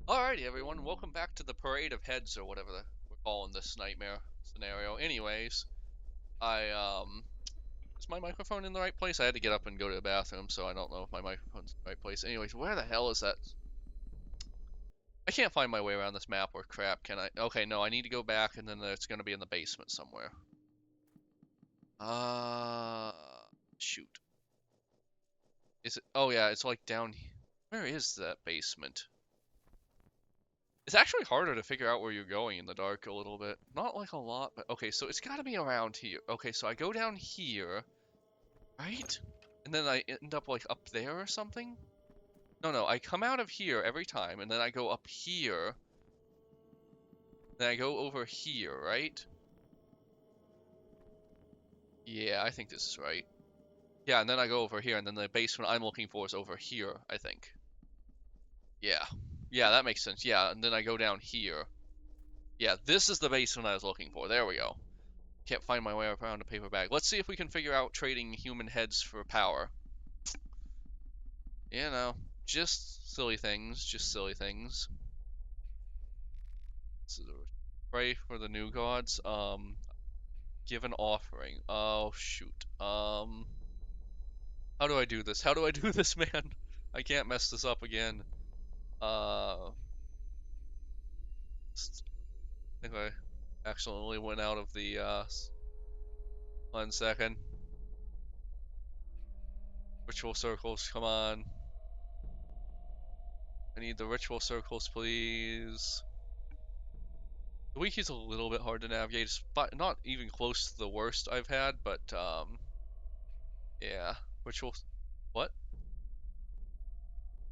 Alrighty, everyone, welcome back to the Parade of Heads, or whatever we're calling this nightmare scenario. Anyways, is my microphone in the right place? I had to get up and go to the bathroom, so I don't know if my microphone's in the right place. Anyways, where the hell is that? I can't find my way around this map, or crap, can I? Okay, no, I need to go back, and then it's gonna be in the basement somewhere. Uh, shoot. Is it? Oh yeah, it's like down here. Where is that basement? It's actually harder to figure out where you're going in the dark a little bit. Not like a lot, but okay, so it's gotta be around here. Okay, so I go down here, right? And then I end up like up there or something? No, I come out of here every time, and then I go up here, then I go over here, right? Yeah, I think this is right. Yeah, and then I go over here, and then the basement I'm looking for is over here, I think. Yeah. Yeah, that makes sense. Yeah, and then I go down here. Yeah, this is the basement I was looking for. There we go. Can't find my way around a paper bag. Let's see if we can figure out trading human heads for power. You know, just silly things, just silly things. So, pray for the new gods. Give an offering. Oh shoot. How do I do this? How do I do this, man? I can't mess this up again. I think I accidentally went out of the 1 second. Ritual circles, come on. I need the ritual circles, please. The wiki's a little bit hard to navigate. It's not even close to the worst I've had, but yeah. Ritual, what?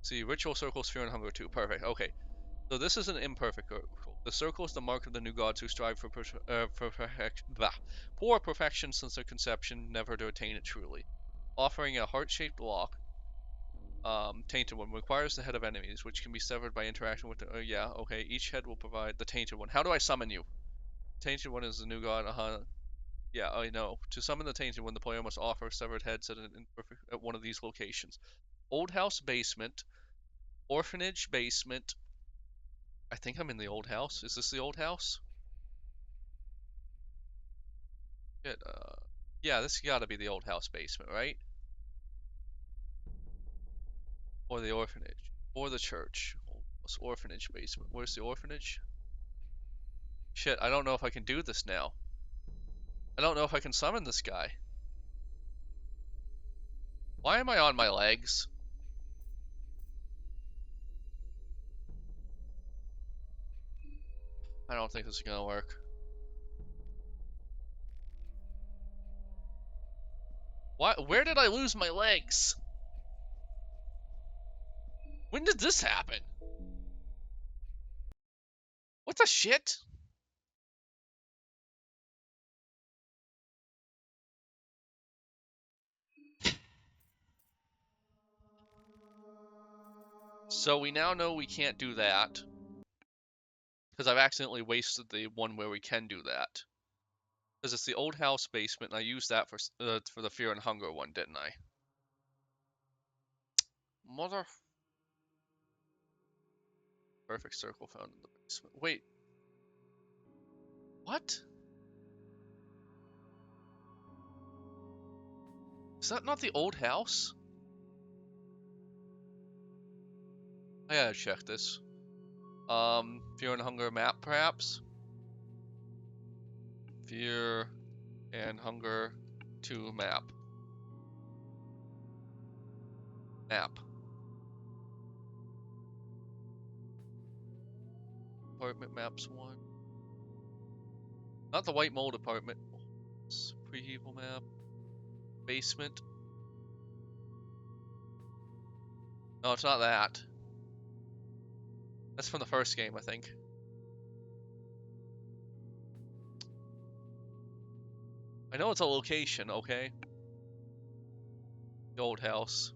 See, ritual circles, fear and hunger too. Perfect. Okay, so this is an imperfect circle. The circle is the mark of the new gods who strive for for perfection since their conception, never to attain it truly. Offering a heart-shaped block, tainted one requires the head of enemies, which can be severed by interaction with the. Yeah, okay. Each head will provide the tainted one. How do I summon you? Tainted one is the new god. Yeah, I know. To summon the Tainted One, the player must offer severed heads at one of these locations. Old house basement, orphanage basement. I think I'm in the old house. Is this the old house? Shit, yeah, this gotta be the old house basement, right? Or the orphanage. Or the church. Old house, orphanage basement. Where's the orphanage? Shit, I don't know if I can do this now. I don't know if I can summon this guy. Why am I on my legs? I don't think this is gonna work. Why? Where did I lose my legs? When did this happen? What the shit? So we now know we can't do that, because I've accidentally wasted the one where we can do that. Because it's the old house basement, and I used that for the fear and hunger one, didn't I? Mother... Perfect circle found in the basement. Wait, what? Is that not the old house? I gotta check this. Fear and hunger map, perhaps? Fear and hunger 2 map. Map. Apartment maps 1. Not the white mold apartment. Pre-evil map. Basement. No, it's not that. That's from the first game, I think. I know it's a location, okay? The old house.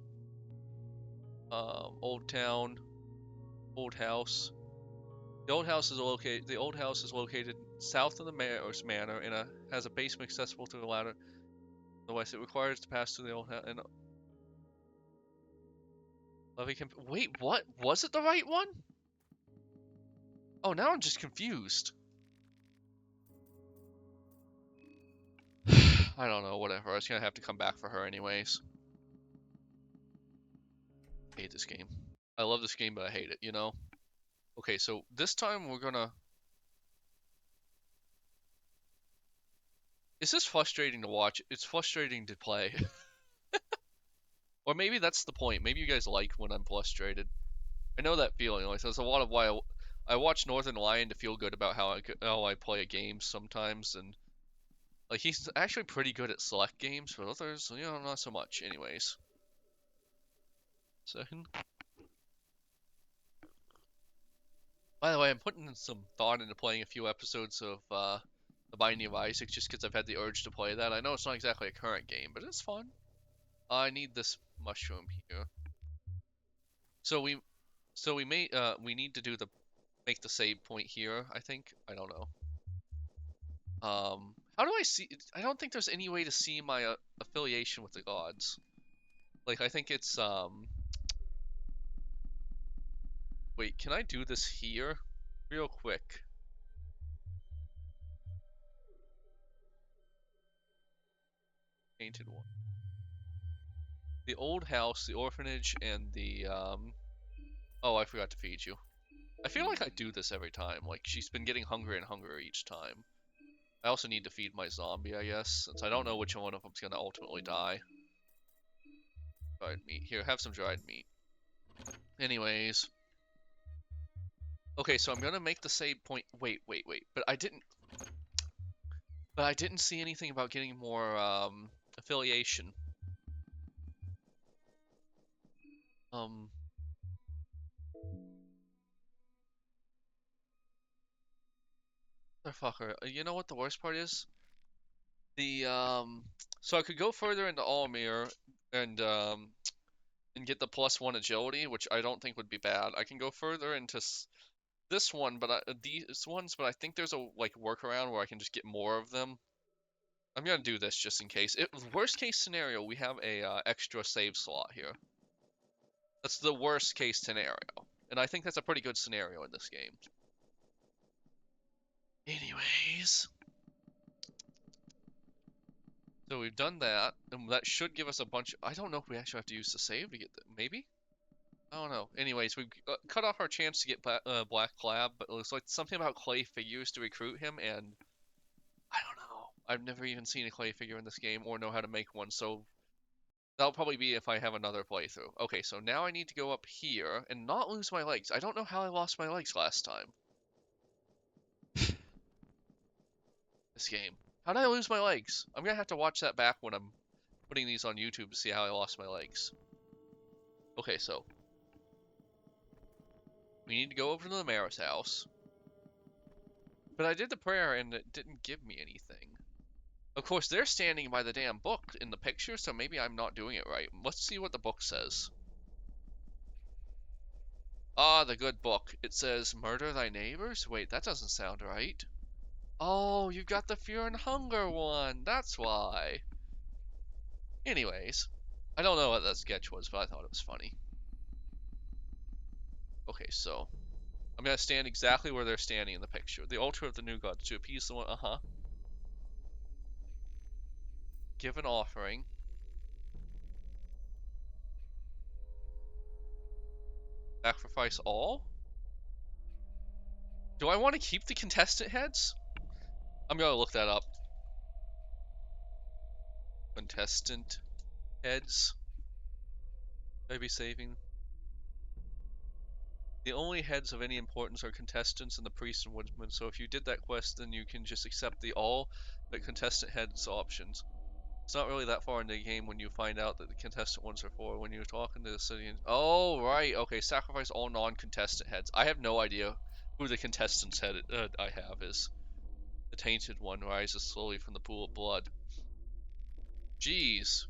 Old town. Old house. The old house is located south of the mayor's manor and has a basement accessible to the ladder. Otherwise, it requires to pass through the old house. And Levy can wait. What was it? The right one? Oh, now I'm just confused. I don't know, whatever. I was gonna have to come back for her anyways. I hate this game. I love this game, but I hate it, you know? Okay, so this time we're gonna... Is this frustrating to watch? It's frustrating to play. Or maybe that's the point. Maybe you guys like when I'm frustrated. I know that feeling. Like, there's a lot of why I watch Northern Lion to feel good about how I play a game sometimes, and like he's actually pretty good at select games, but others, you know, not so much. Anyways, second. By the way, I'm putting some thought into playing a few episodes of The Binding of Isaac just because I've had the urge to play that. I know it's not exactly a current game, but it's fun. I need this mushroom here. So we we need to do the make the save point here. I think I don't know. How do I see? I don't think there's any way to see my affiliation with the gods. Like I think it's Wait, can I do this here, real quick? Painted one. The old house, the orphanage, and the Oh, I forgot to feed you. I feel like I do this every time. Like she's been getting hungrier and hungrier each time. I also need to feed my zombie, I guess, since I don't know which one of them's gonna ultimately die. Dried meat. Here, have some dried meat. Anyways. Okay, so I'm gonna make the save point. Wait. But I didn't see anything about getting more affiliation. Um, Motherfucker. You know what the worst part is? The so I could go further into Almir and and get the +1 agility, which I don't think would be bad. I can go further into this one, but these ones, but I think there's a like workaround where I can just get more of them. I'm gonna do this just in case. Worst case scenario, we have a extra save slot here. That's the worst case scenario, and I think that's a pretty good scenario in this game. Anyways, so we've done that, and that should give us a bunch. I don't know if we actually have to use the save to get that. Maybe? I don't know. Anyways, we cut off our chance to get Black Clab, but it looks like something about clay figures to recruit him, and I don't know. I've never even seen a clay figure in this game or know how to make one, so that'll probably be if I have another playthrough. Okay, so now I need to go up here and not lose my legs. I don't know how I lost my legs last time. This game. How did I lose my legs? I'm gonna have to watch that back when I'm putting these on YouTube to see how I lost my legs. Okay, so we need to go over to the mayor's house. But I did the prayer and it didn't give me anything. Of course, they're standing by the damn book in the picture, so maybe I'm not doing it right. Let's see what the book says. Ah, the good book. It says, murder thy neighbors? Wait, that doesn't sound right. Oh, you got the fear and hunger one. That's why. Anyways, I don't know what that sketch was, but I thought it was funny. Okay, so I'm gonna stand exactly where they're standing in the picture. The altar of the new gods to appease the one. Give an offering. Sacrifice all. Do I want to keep the contestant heads? I'm gonna look that up. Contestant heads. Maybe saving. The only heads of any importance are contestants and the priest and woodsman. So if you did that quest, then you can just accept the all but contestant heads options. It's not really that far in the game when you find out that the contestant ones are for when you're talking to the city. Oh, right. Okay, sacrifice all non-contestant heads. I have no idea who the contestant's head I have is. The tainted one rises slowly from the pool of blood. Jeez.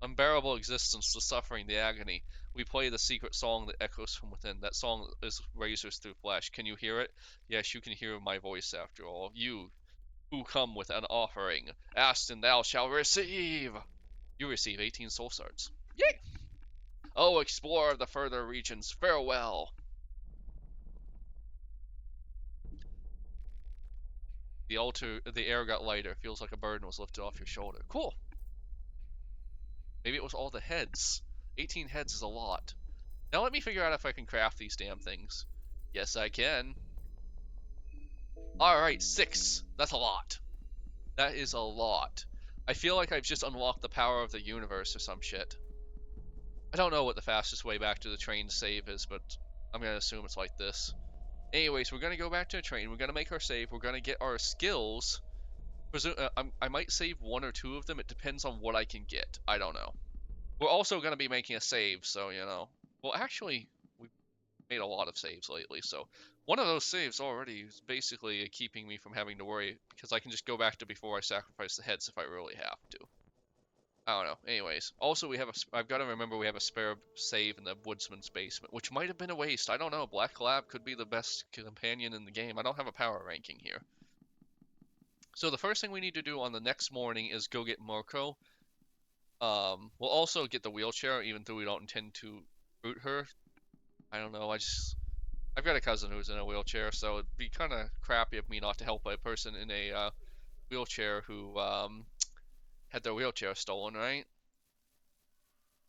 Unbearable existence, the suffering, the agony. We play the secret song that echoes from within. That song is razors through flesh. Can you hear it? Yes, you can hear my voice after all. You, who come with an offering, ask and thou shalt receive. You receive 18 soul shards. Yay! Oh, explorer of the further regions, farewell. The air got lighter. Feels like a burden was lifted off your shoulder. Cool. Maybe it was all the heads. 18 heads is a lot. Now let me figure out if I can craft these damn things. Yes, I can. Alright, 6. That's a lot. That is a lot. I feel like I've just unlocked the power of the universe or some shit. I don't know what the fastest way back to the train save is, but I'm gonna assume it's like this. Anyways, we're gonna go back to the train. We're gonna make our save. We're gonna get our skills. I might save 1 or 2 of them. It depends on what I can get. I don't know. We're also gonna be making a save, so you know. Well, actually, we've made a lot of saves lately, so one of those saves already is basically keeping me from having to worry because I can just go back to before I sacrifice the heads if I really have to. I don't know. Anyways, also I've got to remember we have a spare save in the woodsman's basement, which might have been a waste. I don't know. Black Lab could be the best companion in the game. I don't have a power ranking here. So the first thing we need to do on the next morning is go get Mirko. We'll also get the wheelchair, even though we don't intend to root her. I don't know. I've got a cousin who's in a wheelchair, so it'd be kind of crappy of me not to help a person in a wheelchair who had their wheelchair stolen, right?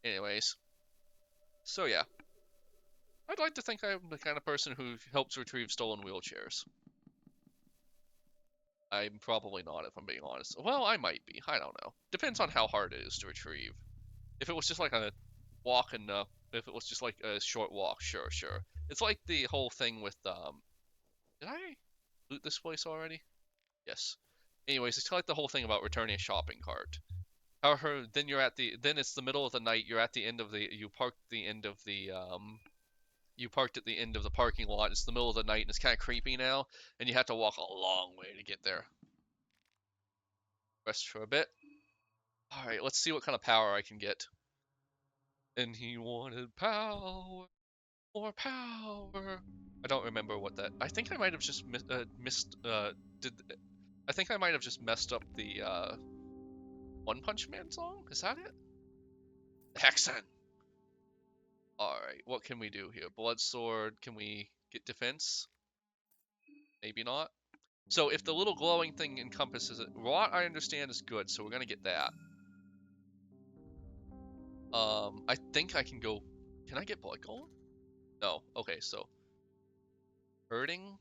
Anyways, so yeah. I'd like to think I'm the kind of person who helps retrieve stolen wheelchairs. I'm probably not, if I'm being honest. Well, I might be. I don't know. Depends on how hard it is to retrieve. If it was just like a walk and if it was just like a short walk, sure, sure. It's like the whole thing with did I loot this place already? Yes. Anyways, it's like the whole thing about returning a shopping cart. However, then it's the middle of the night. You're at the end of the you parked the end of the you parked at the end of the parking lot. It's the middle of the night and it's kind of creepy now, and you have to walk a long way to get there. Rest for a bit. All right, let's see what kind of power I can get. And he wanted power, more power. I don't remember what that. I think I might have just missed. Did I think I might have just messed up the One Punch Man song? Is that it? Hexen. All right, what can we do here? Blood sword. Can we get defense? Maybe not. So if the little glowing thing encompasses it, rot I understand is good, so we're gonna get that. I think I can go. Can I get blood golem? No. Okay, so hurting?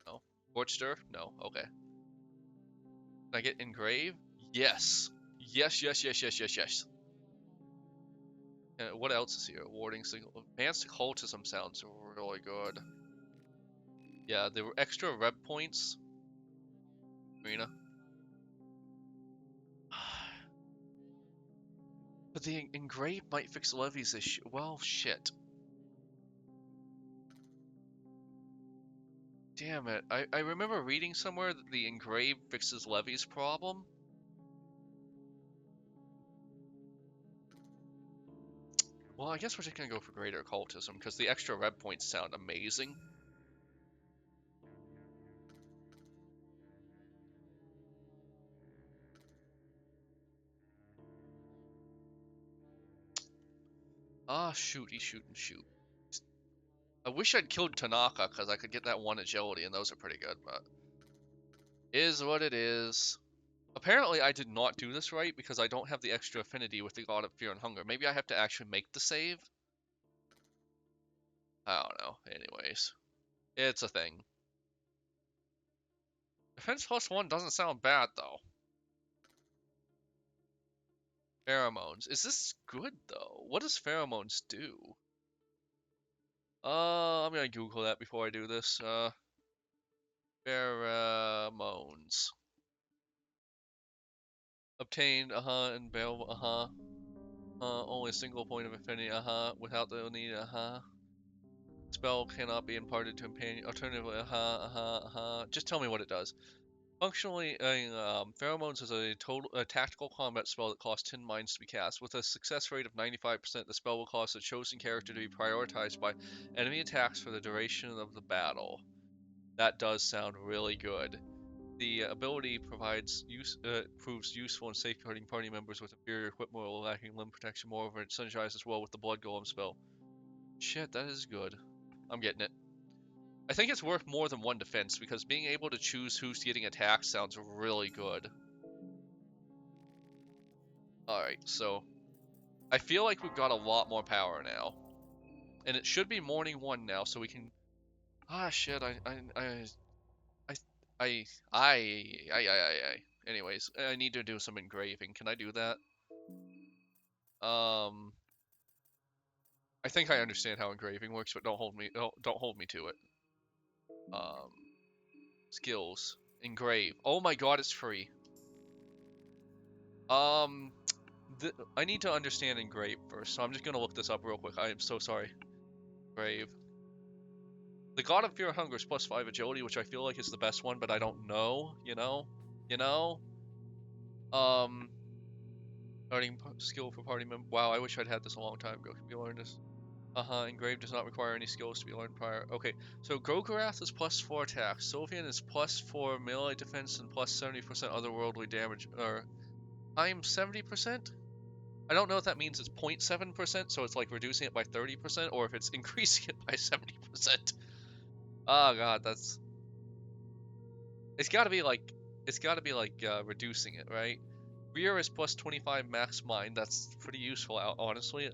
No. Scorched earth? No. Okay. Can I get engrave? Yes. Yes, yes, yes, yes, yes, yes. What else is here? Warding signal. Advanced occultism sounds really good. Yeah, there were extra rep points. Termina. But the engrave might fix Levy's issue. Well, shit. Damn it. I remember reading somewhere that the engrave fixes Levy's problem. Well, I guess we're just gonna go for greater occultism, because the extra red points sound amazing. Ah, shoot, he shoot and shoot. I wish I'd killed Tanaka, because I could get that one agility, and those are pretty good, but... Is what it is. Apparently, I did not do this right, because I don't have the extra affinity with the God of Fear and Hunger. Maybe I have to actually make the save? I don't know. Anyways. It's a thing. Defense +1 doesn't sound bad, though. Pheromones. Is this good, though? What does pheromones do? I'm gonna Google that before I do this. Pheromones. Obtained, and bail, only a single point of affinity, without the need, Spell cannot be imparted to companion. Alternatively, Just tell me what it does. Functionally, Pheromones is a tactical combat spell that costs 10 mines to be cast. With a success rate of 95%, the spell will cause the chosen character to be prioritized by enemy attacks for the duration of the battle. That does sound really good. The ability proves useful in safeguarding party members with inferior equipment while lacking limb protection. Moreover, it synergizes well with the Blood Golem spell. Shit, that is good. I'm getting it. I think it's worth more than 1 defense, because being able to choose who's getting attacked sounds really good. Alright, so I feel like we've got a lot more power now. And it should be morning 1 now, so we can... Ah, shit, I, Anyways, I need to do some engraving. Can I do that? I think I understand how engraving works, but don't hold me to it. Skills. Engrave. Oh my god, it's free. I need to understand engrave first, so I'm just gonna look this up real quick. I am so sorry. Engrave. The God of Fear and Hunger is +5 agility, which I feel like is the best one, but I don't know, you know? You know? Starting skill for party member. Wow, I wish I'd had this a long time ago. Can we learn this? Engrave does not require any skills to be learned prior. Okay, so Gogorath is +4 attack. Sylvian is +4 melee defense and +70% otherworldly damage. Or times 70%? I don't know if that means it's 0.7%, so it's like reducing it by 30%, or if it's increasing it by 70%. Oh god, that's... It's gotta be like reducing it, right? Rear is +25 max mind. That's pretty useful, honestly.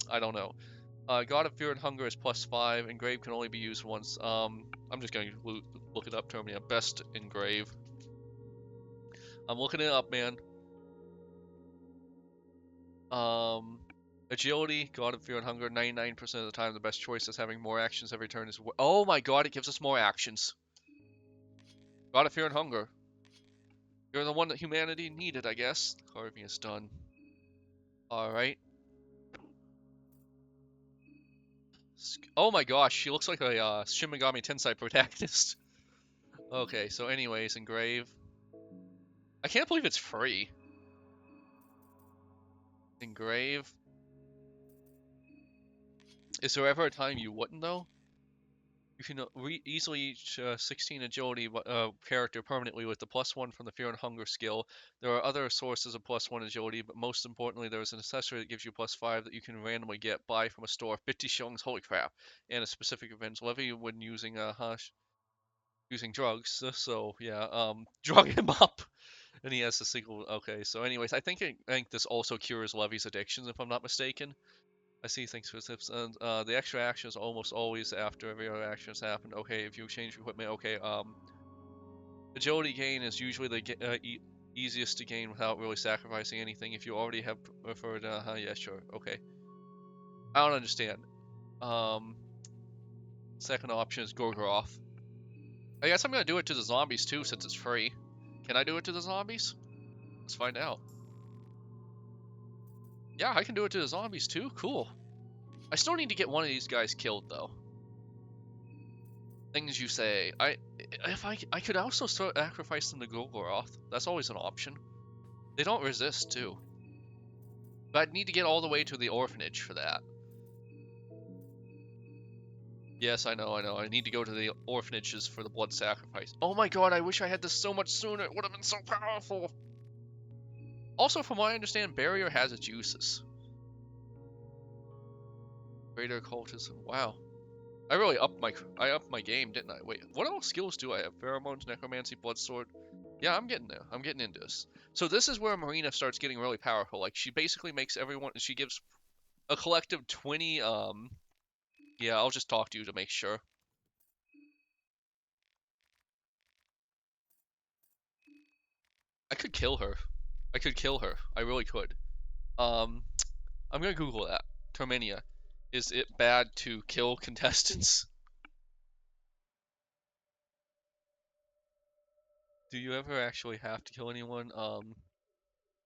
I don't know. God of Fear and Hunger is +5. Engrave can only be used once. I'm just going to look it up. Termina. Best engrave. I'm looking it up, man. Agility, God of Fear and Hunger, 99% of the time the best choice is having more actions every turn. Oh my god, it gives us more actions. God of Fear and Hunger. You're the one that humanity needed, I guess. Carving is done. Alright. Oh my gosh, she looks like a Shin Megami Tensei protagonist. Okay, so anyways, engrave. I can't believe it's free. Engrave. Is there ever a time you wouldn't, though? You can easily reach 16 agility character permanently with the +1 from the Fear and Hunger skill. There are other sources of +1 agility, but most importantly, there is an accessory that gives you +5 that you can randomly buy from a store. 50 shillings, holy crap! And a specific event levy when using using drugs. So yeah, drug him up, and he has a single. Okay, so anyways, I think this also cures Levy's addictions, if I'm not mistaken. I see things for tips, and the extra action is almost always after every other action has happened. Okay, if you change equipment, okay, agility gain is usually the easiest to gain without really sacrificing anything. If you already have preferred, yeah, sure, okay. I don't understand. Second option is Gorgoroth. I guess I'm gonna do it to the zombies too, since it's free. Can I do it to the zombies? Let's find out. Yeah, I can do it to the zombies too. Cool. I still need to get one of these guys killed, though. Things you say. I could also sacrifice them to Golgoroth. That's always an option. They don't resist, too. But I'd need to get all the way to the orphanage for that. Yes, I know. I need to go to the orphanages for the blood sacrifice. Oh my god, I wish I had this so much sooner. It would have been so powerful. Also, from what I understand, Barrier has its uses. Greater occultism. Wow. I really upped my game, didn't I? Wait, what else skills do I have? Pheromones, necromancy, blood sword. Yeah, I'm getting there. I'm getting into this. So this is where Marina starts getting really powerful. Like, she basically makes everyone... She gives a collective 20, Yeah, I'll just talk to you to make sure. I could kill her. I could kill her. I really could. I'm gonna Google that. Termina. Is it bad to kill contestants? Do you ever actually have to kill anyone?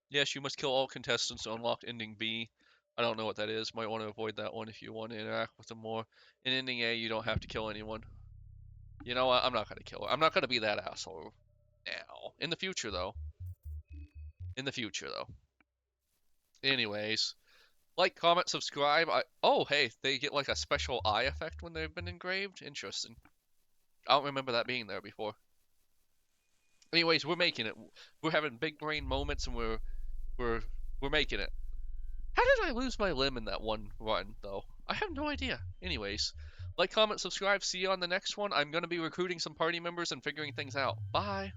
Yes, you must kill all contestants to unlock ending B. I don't know what that is. Might want to avoid that one if you want to interact with them more. In ending A, you don't have to kill anyone. You know what? I'm not gonna kill her. I'm not gonna be that asshole now. In the future, though. In the future, though. Anyways, like, comment, subscribe. Oh, hey, they get like a special eye effect when they've been engraved. Interesting. I don't remember that being there before. Anyways, we're making it. We're having big brain moments, and we're making it. How did I lose my limb in that one run, though? I have no idea. Anyways, Like, comment, subscribe. See you on the next one. I'm going to be recruiting some party members and figuring things out. Bye.